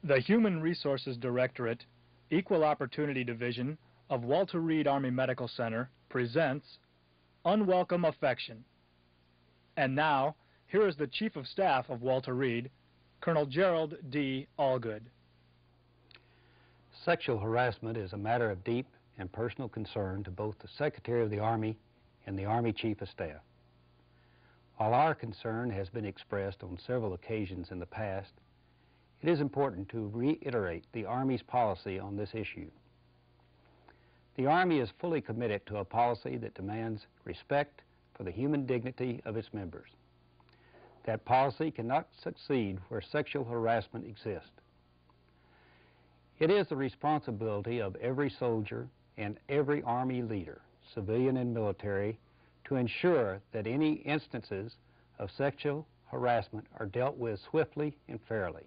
The Human Resources Directorate, Equal Opportunity Division of Walter Reed Army Medical Center presents Unwelcome Affection. And now, here is the Chief of Staff of Walter Reed, Colonel Gerald D. Allgood. Sexual harassment is a matter of deep and personal concern to both the Secretary of the Army and the Army Chief of Staff. While our concern has been expressed on several occasions in the past, it is important to reiterate the Army's policy on this issue. The Army is fully committed to a policy that demands respect for the human dignity of its members. That policy cannot succeed where sexual harassment exists. It is the responsibility of every soldier and every Army leader, civilian and military, to ensure that any instances of sexual harassment are dealt with swiftly and fairly,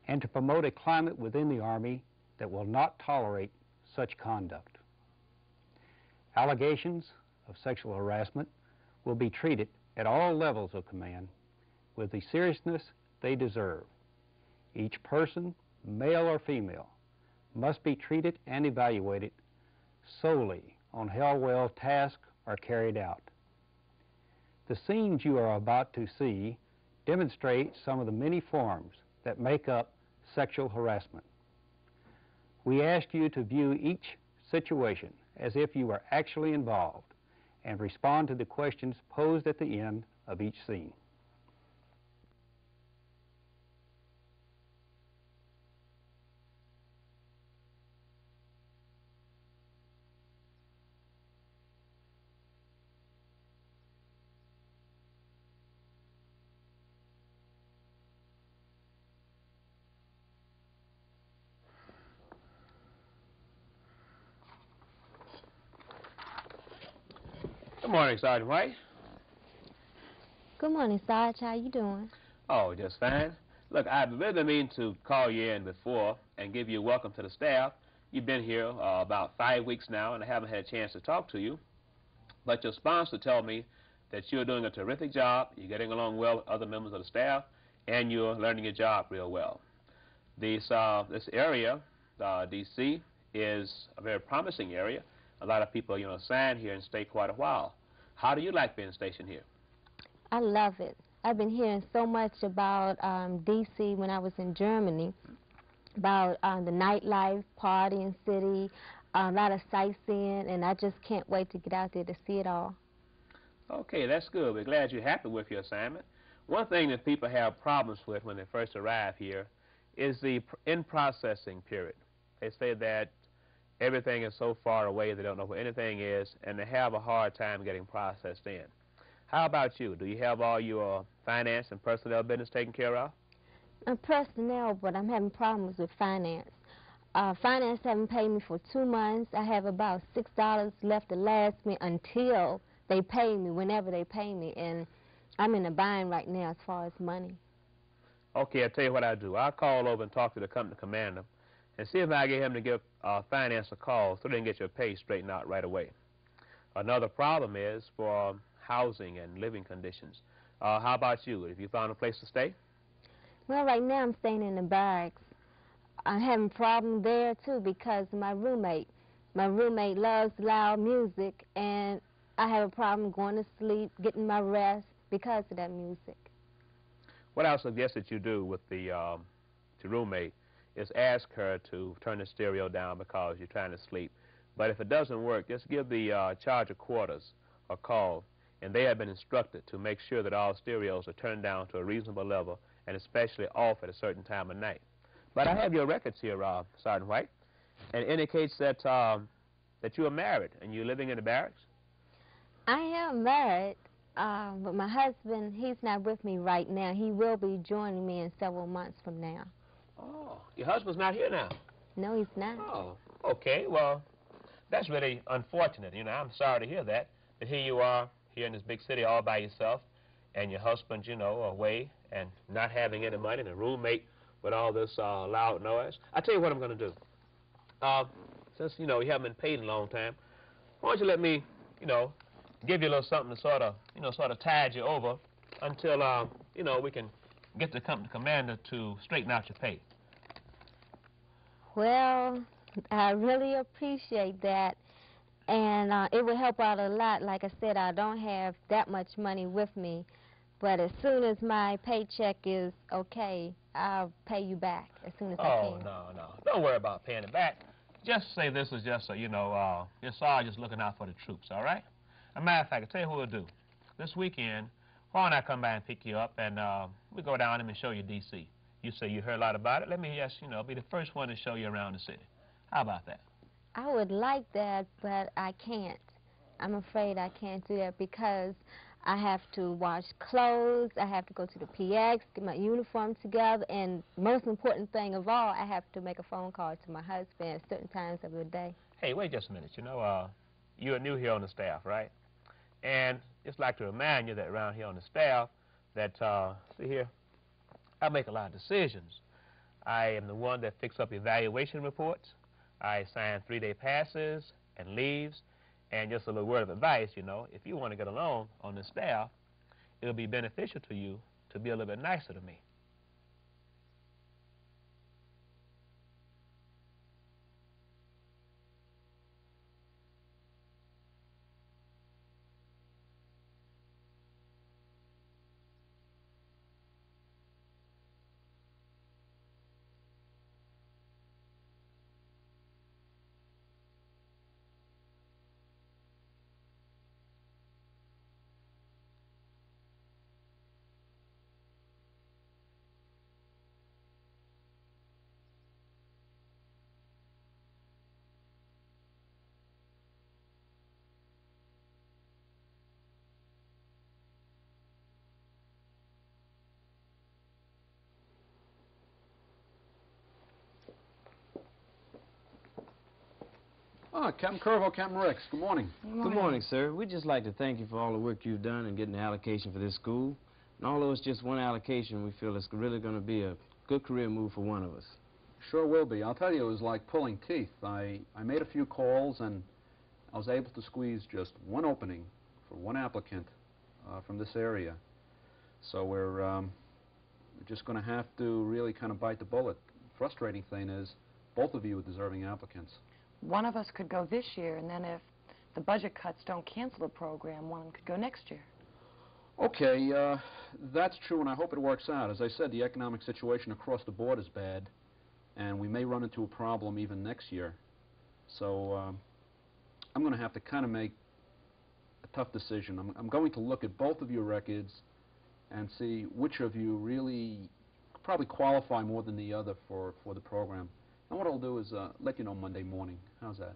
and to promote a climate within the Army that will not tolerate such conduct. Allegations of sexual harassment will be treated at all levels of command with the seriousness they deserve. Each person, male or female, must be treated and evaluated solely on how well tasks are carried out. The scenes you are about to see demonstrate some of the many forms that make up sexual harassment. We ask you to view each situation as if you were actually involved and respond to the questions posed at the end of each scene. Good morning, Sergeant White. Good morning, Sarge. How you doing? Oh, just fine. Look, I've really been meaning to call you in before and give you a welcome to the staff. You've been here about 5 weeks now, and I haven't had a chance to talk to you. But your sponsor told me that you're doing a terrific job, you're getting along well with other members of the staff, and you're learning your job real well. This area, D.C., is a very promising area. A lot of people, assign here and stay quite a while. How do you like being stationed here? I love it. I've been hearing so much about D.C. when I was in Germany, about the nightlife, partying city, a lot of sightseeing, and I just can't wait to get out there to see it all. Okay, that's good. We're glad you're happy with your assignment. One thing that people have problems with when they first arrive here is the in-processing period. They say that everything is so far away they don't know where anything is, and they have a hard time getting processed in. How about you? Do you have all your finance and personnel business taken care of? Personnel, but I'm having problems with finance. Finance haven't paid me for 2 months. I have about $6 left to last me until they pay me, whenever they pay me, and I'm in a bind right now as far as money. Okay, I'll tell you what I'll do. I'll call over and talk to the company commander and see if I get him to give finance a call so they can get your pay straightened out right away. Another problem is for housing and living conditions. How about you? Have you found a place to stay? Well, right now I'm staying in the barracks. I'm having a problem there, too, because my roommate loves loud music, and I have a problem going to sleep, getting my rest because of that music. What I suggest that you do with the roommate is ask her to turn the stereo down because you're trying to sleep. But if it doesn't work, just give the charge of quarters a call, and they have been instructed to make sure that all stereos are turned down to a reasonable level and especially off at a certain time of night. But I have your records here, Sergeant White, and it indicates that that you are married and you're living in the barracks. I am married, but my husband, he's not with me right now. He will be joining me in several months from now. Oh, your husband's not here now? No, he's not. Oh, okay. Well, that's really unfortunate. I'm sorry to hear that. But here you are, here in this big city all by yourself, and your husband, away and not having any money, and a roommate with all this loud noise. I'll tell you what I'm going to do. Since, you haven't been paid in a long time, why don't you let me, give you a little something to sort of tide you over until, we can get the company commander to straighten out your pay. Well, I really appreciate that, and it will help out a lot. Like I said, I don't have that much money with me, but as soon as my paycheck is okay, I'll pay you back as soon as I Oh, can. no, no. Don't worry about paying it back. Just say this is just, you know, your sergeant's looking out for the troops, all right? As a matter of fact, I'll tell you what we'll do. This weekend, why don't I come by and pick you up, and we go down and show you D.C. You say you heard a lot about it. Let me just, you know, be the first one to show you around the city. How about that? I would like that, but I can't. I'm afraid I can't do that because I have to wash clothes, I have to go to the PX, get my uniform together, and most important thing of all, I have to make a phone call to my husband at certain times of the day. Hey, wait just a minute. You know, you're new here on the staff, right? And just like to remind you that around here on the staff that, see here, I make a lot of decisions. I am the one that picks up evaluation reports. I sign 3-day passes and leaves. And just a little word of advice, you know, if you want to get along on the staff, it'll be beneficial to you to be a little bit nicer to me. Oh, Captain Curvo, Captain Rex, good morning. Good morning, sir. We'd just like to thank you for all the work you've done in getting the allocation for this school. And although it's just one allocation, we feel it's really going to be a good career move for one of us. Sure will be. I'll tell you, it was like pulling teeth. I made a few calls, and I was able to squeeze just one opening for one applicant from this area. So we're just going to have to really kind of bite the bullet. Frustrating thing is, both of you are deserving applicants. One of us could go this year, and then if the budget cuts don't cancel the program, one could go next year. Okay, that's true, and I hope it works out. As I said, the economic situation across the board is bad, and we may run into a problem even next year. So I'm going to have to kind of make a tough decision. I'm going to look at both of your records and see which of you really probably qualify more than the other for the program. And what I'll do is let you know Monday morning. How's that?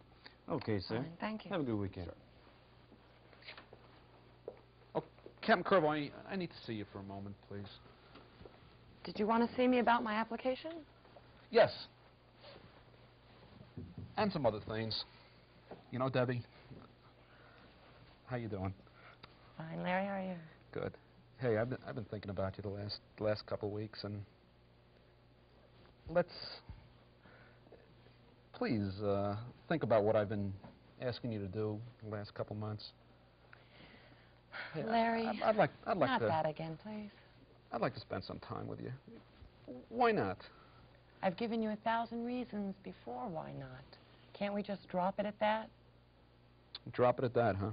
Okay, sir. Fine, thank you. Have a good weekend. Sure. Oh, Captain Curvo, I need to see you for a moment, please. Did you want to see me about my application? Yes. And some other things. You know, Debbie, how you doing? Fine, Larry, how are you? Good. Hey, I've been thinking about you the last couple of weeks, and please think about what I've been asking you to do the last couple months. Larry, I'd like not to. that again, please. I'd like to spend some time with you. Why not? I've given you 1,000 reasons before. Why not? Can't we just drop it at that? Drop it at that, huh?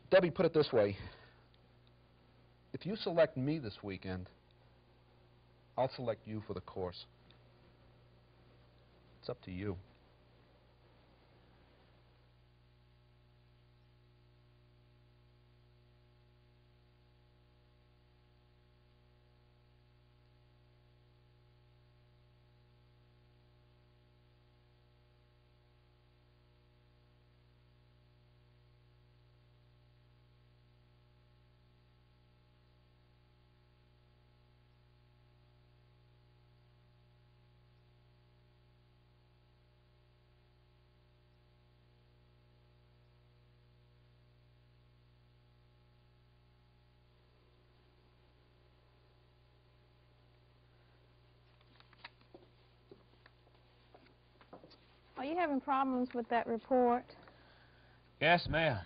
Debbie, put it this way. If you select me this weekend, I'll select you for the course. It's up to you. Are you having problems with that report? Yes, ma'am.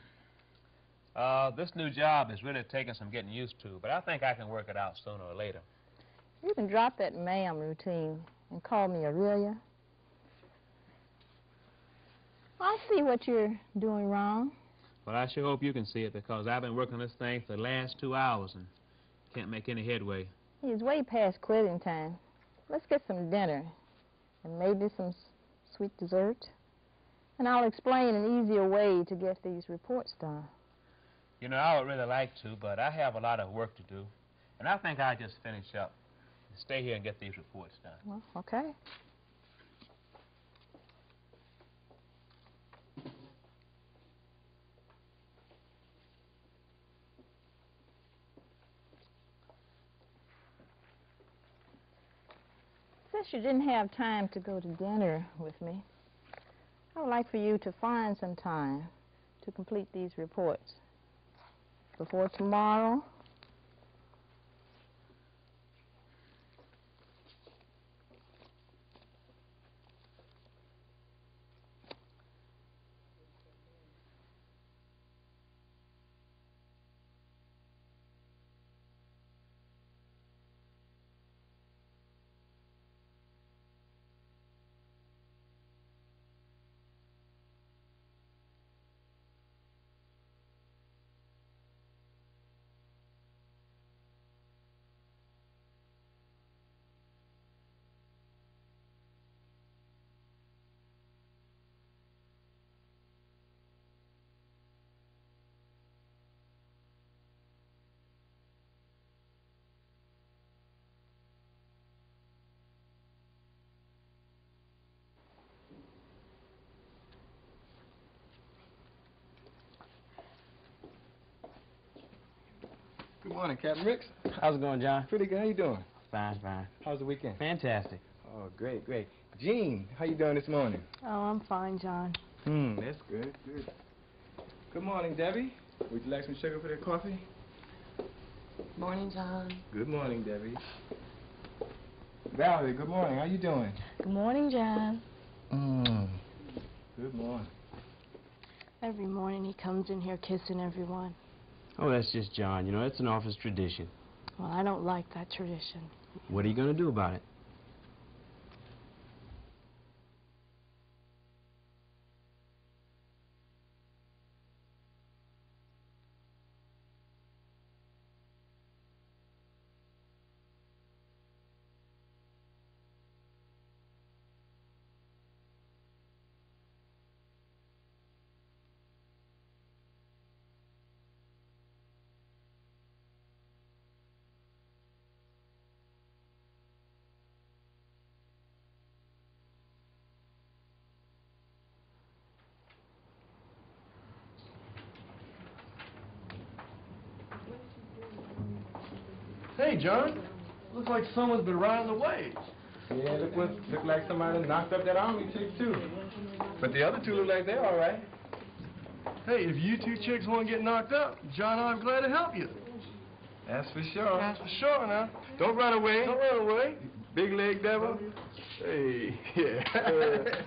This new job is really taking some getting used to, but I think I can work it out sooner or later. You can drop that ma'am routine. and call me Aurelia. I see what you're doing wrong. Well, I sure hope you can see it, because I've been working on this thing for the last 2 hours and can't make any headway. It's way past quitting time. Let's get some dinner and maybe some sweet dessert. And I'll explain an easier way to get these reports done. You know, I would really like to, but I have a lot of work to do. And I think I'll just finish up and stay here and get these reports done. Well, okay. Since you didn't have time to go to dinner with me, I would like for you to find some time to complete these reports before tomorrow. Good morning, Captain Ricks. How's it going, John? Pretty good. How you doing? Fine, fine. How's the weekend? Fantastic. Oh, great, great. Jean, how you doing this morning? Oh, I'm fine, John. That's good, good. Good morning, Debbie. Would you like some sugar for that coffee? Morning, John. Good morning, Debbie. Valerie, good morning. How you doing? Good morning, John. Good morning. Every morning he comes in here kissing everyone. Oh, that's just John. You know, it's an office tradition. Well, I don't like that tradition. What are you going to do about it? Hey, John. Looks like someone's been riding the waves. Yeah, look like somebody knocked up that army chick, too. But the other two look like they're all right. Hey, if you two chicks want to get knocked up, John, I'm glad to help you. That's for sure. That's for sure, now. Don't run away. Don't run away. Big leg devil. Hey, yeah.